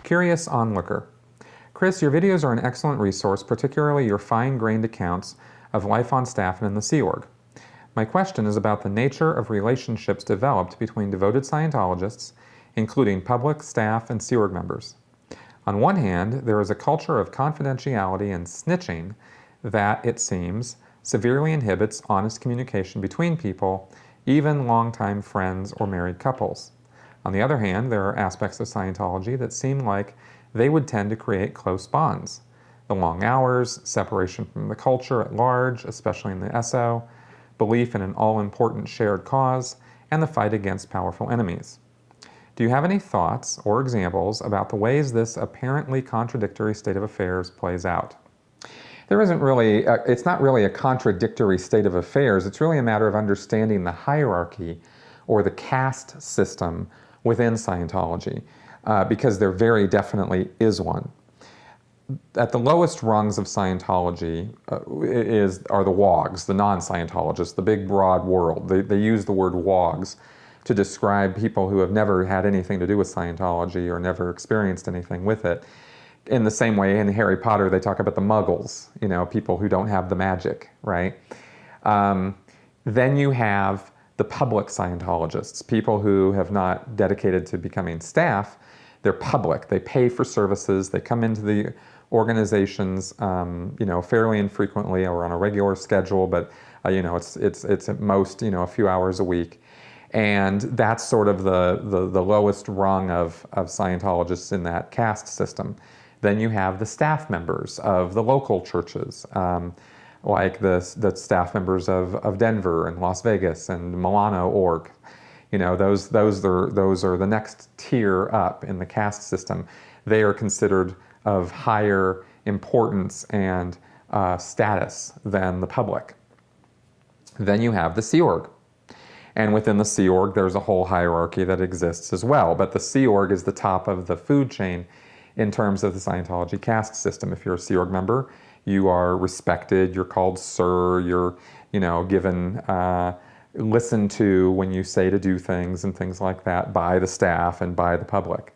Curious onlooker. Chris, your videos are an excellent resource, particularly your fine-grained accounts of life on staff and in the Sea Org. My question is about the nature of relationships developed between devoted Scientologists, including public, staff, and Sea Org members. On one hand, there is a culture of confidentiality and snitching that, it seems, severely inhibits honest communication between people, even longtime friends or married couples. On the other hand, there are aspects of Scientology that seem like they would tend to create close bonds. The long hours, separation from the culture at large, especially in the SO, belief in an all-important shared cause, and the fight against powerful enemies. Do you have any thoughts or examples about the ways this apparently contradictory state of affairs plays out? There isn't really, it's not really a contradictory state of affairs, it's really a matter of understanding the hierarchy or the caste system within Scientology, because there very definitely is one. At the lowest rungs of Scientology are the wogs, the non-Scientologists, the big broad world. They use the word wogs to describe people who have never had anything to do with Scientology or never experienced anything with it. In the same way, in Harry Potter, they talk about the muggles, you know, people who don't have the magic, right? Then you have the public Scientologists, people who have not dedicated to becoming staff. They're public. They pay for services. They come into the organizations, you know, fairly infrequently or on a regular schedule, but you know, it's at most, you know, a few hours a week, and that's sort of the lowest rung of Scientologists in that caste system. Then you have the staff members of the local churches, like the staff members of Denver and Las Vegas and Milano Org. You know, those are the next tier up in the caste system. They are considered of higher importance and status than the public. Then you have the Sea Org. And within the Sea Org, there's a whole hierarchy that exists as well. But the Sea Org is the top of the food chain in terms of the Scientology caste system. If you're a Sea Org member, you are respected, you're called sir, you're, you know, given, listened to when you say to do things and things like that by the staff and by the public.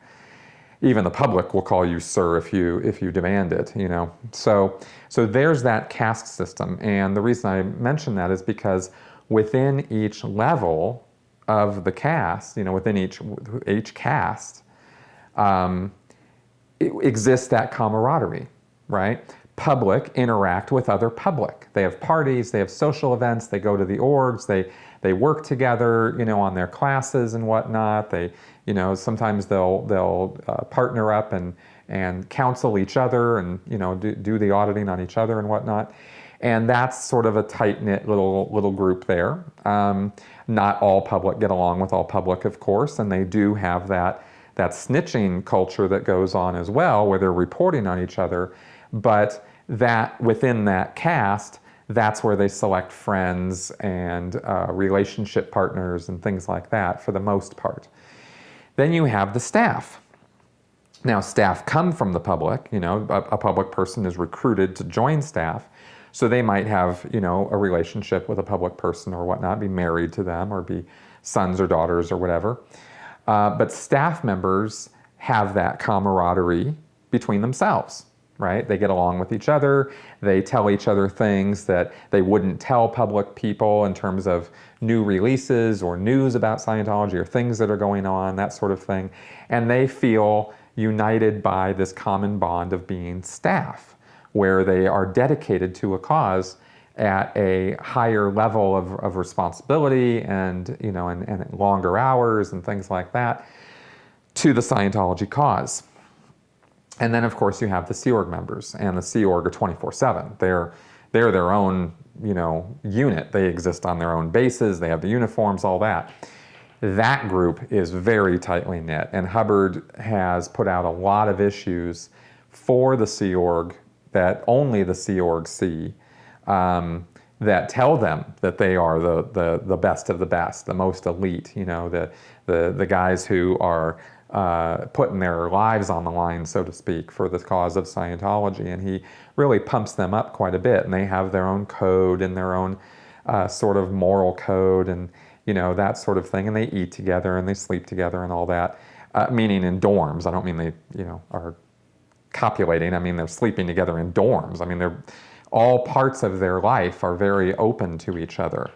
Even the public will call you sir if you demand it, you know. So there's that caste system, and the reason I mention that is because within each level of the caste, you know, within each caste, exists that camaraderie, right? Public interact with other public. They have parties, they have social events, they go to the orgs, they work together, you know, on their classes and whatnot. They, you know, sometimes they'll partner up and counsel each other and, you know, do the auditing on each other and whatnot. And that's sort of a tight-knit little group there. Not all public get along with all public, of course, and they do have that snitching culture that goes on as well, where they're reporting on each other. But that within that caste, that's where they select friends and relationship partners and things like that for the most part. Then you have the staff. Now, staff come from the public. You know, a public person is recruited to join staff, so they might have, you know, a relationship with a public person or whatnot, be married to them or be sons or daughters or whatever. But staff members have that camaraderie between themselves, right? They get along with each other. They tell each other things that they wouldn't tell public people in terms of new releases or news about Scientology or things that are going on, that sort of thing. And they feel united by this common bond of being staff, where they are dedicated to a cause at a higher level of responsibility and, you know, and longer hours and things like that to the Scientology cause. And then, of course, you have the Sea Org members, and the Sea Org are 24/7. They're their own, you know, unit. They exist on their own bases. They have the uniforms, all that. That group is very tightly knit, and Hubbard has put out a lot of issues for the Sea Org that only the Sea Org see, that tell them that they are the best of the best, the most elite, you know, the guys who are putting their lives on the line, so to speak, for the cause of Scientology. And he really pumps them up quite a bit, and they have their own code and their own sort of moral code and, you know, that sort of thing, and they eat together and they sleep together and all that. meaning in dorms. I don't mean they, are copulating. I mean, they're sleeping together in dorms. I mean, all parts of their life are very open to each other.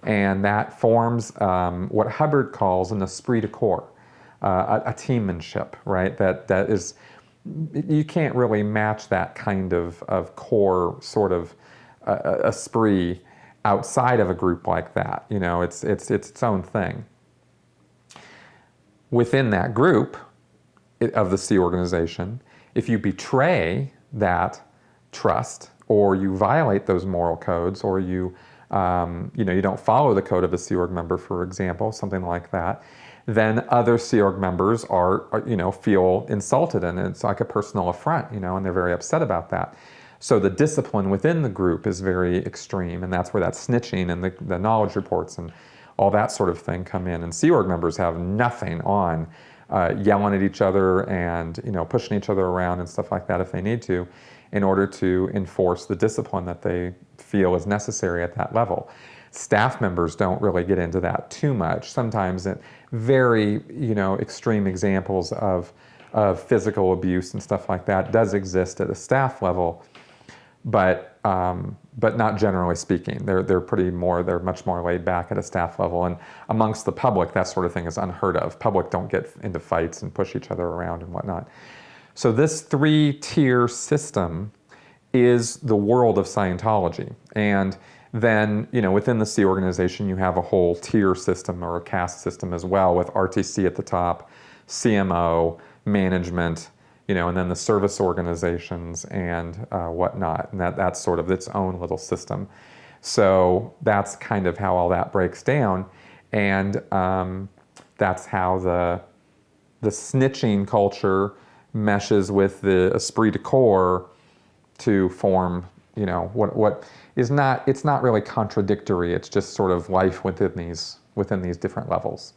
And that forms what Hubbard calls an esprit de corps, a teammanship, right? That is, you can't really match that kind of core sort of esprit outside of a group like that. It's its own thing. Within that group of the Sea organization, if you betray that trust, or you violate those moral codes, or you don't follow the code of a Sea Org member, for example, something like that, then other Sea Org members feel insulted, and it's like a personal affront, and they're very upset about that. So the discipline within the group is very extreme, and that's where that snitching and the knowledge reports and all that sort of thing come in. And Sea Org members have nothing on yelling at each other and pushing each other around and stuff like that if they need to, in order to enforce the discipline that they feel is necessary at that level. Staff members don't really get into that too much. Sometimes very extreme examples of physical abuse and stuff like that does exist at a staff level, but not generally speaking. They're much more laid back at a staff level, and amongst the public, that sort of thing is unheard of. Public don't get into fights and push each other around and whatnot. So this 3-tier system is the world of Scientology. And then, within the Sea organization, you have a whole tier system or a caste system as well, with RTC at the top, CMO, management, and then the service organizations and whatnot. And that's sort of its own little system. So that's kind of how all that breaks down. And that's how the snitching culture meshes with the esprit de corps to form, what is not, it's not really contradictory. It's just sort of life within these different levels.